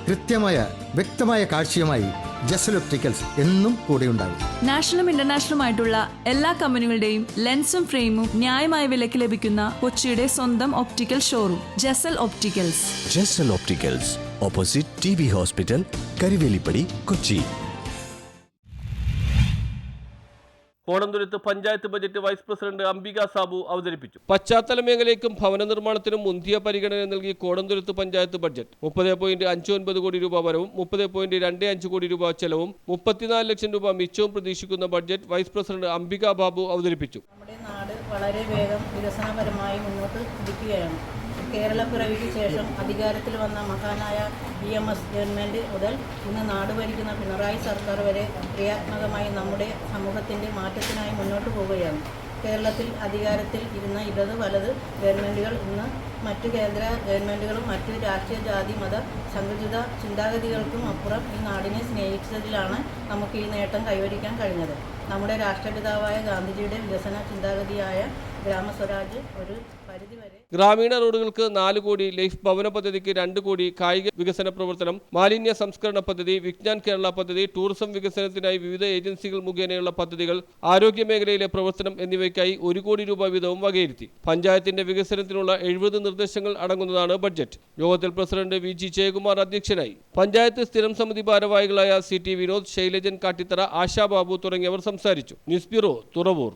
വ്യക്തമായ കാഴ്ചയുമായി ജസൽ ഒപ്റ്റിക്കൽസ് എന്നും കൂടെയുണ്ടാകും. നാഷണലും ഇന്റർനാഷണലുമായിട്ടുള്ള എല്ലാ കമ്പനികളുടെയും ലെൻസും ഫ്രെയിമും ന്യായമായ വിലയ്ക്ക് ലഭിക്കുന്ന കൊച്ചിയുടെ സ്വന്തം optical showroom Jasal opticals. Jasal opticals, opposite TB hospital, Karivelippady, Kochi. Kodanthuruthu panchayat budget vice president Ambika Sabu അവതരിപ്പിച്ചു. പശ്ചാത്തല മേഖലയ്ക്കും ഭവന നിർമ്മാണത്തിനും മുന്തിയ പരിഗണന നൽകി കോടന്തുരുത്ത് പഞ്ചായത്ത് ബഡ്ജറ്റ് 30.59 കോടി രൂപ വരവും 30.25 കോടി രൂപ ചെലവും 34 ലക്ഷം രൂപ മിച്ചവും പ്രതീക്ഷിക്കുന്ന budget vice president Ambika Babu അവതരിപ്പിച്ചു. നമ്മുടെ നാട് വളരെ വേഗം വികസനപരമായി മുന്നോട്ട് കുതിക്കുകയാണ്. കേരളപ്പിറവിക്ക് ശേഷം അധികാരത്തിൽ വന്ന മഹാനായ EMS ഗവൺമെൻറ് മുതൽ ഇന്ന് നാട് ഭരിക്കുന്ന പിണറായി സർക്കാർ വരെ ക്രിയാത്മകമായി നമ്മുടെ സമൂഹത്തിൻ്റെ മാറ്റത്തിനായി മുന്നോട്ട് പോവുകയാണ്. കേരളത്തിൽ അധികാരത്തിൽ ഇരുന്ന ഇടത് വലത് ഗവൺമെൻറ്റുകൾ ഇന്ന് മറ്റു കേന്ദ്ര ഗവൺമെൻറ്റുകളും മറ്റു രാഷ്ട്രീയ ജാതി മത സങ്കുചിത ചിന്താഗതികൾക്കും അപ്പുറം ഈ നാടിനെ സ്നേഹിച്ചതിലാണ് നമുക്ക് ഈ നേട്ടം കൈവരിക്കാൻ കഴിഞ്ഞത്. നമ്മുടെ രാഷ്ട്രപിതാവായ ഗാന്ധിജിയുടെ വികസന ചിന്താഗതിയായ ഗ്രാമസ്വരാജ് ഒരു പരിധിവരെ ഗ്രാമീണ റോഡുകൾക്ക് 4 കോടി, ലൈഫ് ഭവന പദ്ധതിക്ക് 2 കോടി, കായിക വികസന പ്രവർത്തനം, മാലിന്യ സംസ്കരണ പദ്ധതി, വിജ്ഞാൻ കേരള പദ്ധതി, ടൂറിസം വികസനത്തിനായി വിവിധ ഏജൻസികൾ മുഖേനയുള്ള പദ്ധതികൾ, ആരോഗ്യ മേഖലയിലെ പ്രവർത്തനം എന്നിവയ്ക്കായി 1 കോടി രൂപ വീതവും വകയിരുത്തി. പഞ്ചായത്തിന്റെ വികസനത്തിനുള്ള 70 നിർദ്ദേശങ്ങൾ അടങ്ങുന്നതാണ് ബഡ്ജറ്റ്. യോഗത്തിൽ പ്രസിഡന്റ് VG ജയകുമാർ അധ്യക്ഷനായി. പഞ്ചായത്ത് സ്ഥിരം സമിതി ഭാരവാഹികളായ CT വിനോദ്, ശൈലജൻ കാട്ടിത്തറ, ആശാ ബാബു തുടങ്ങിയവർ സംസാരിച്ചു. News bureau, Thuravoor.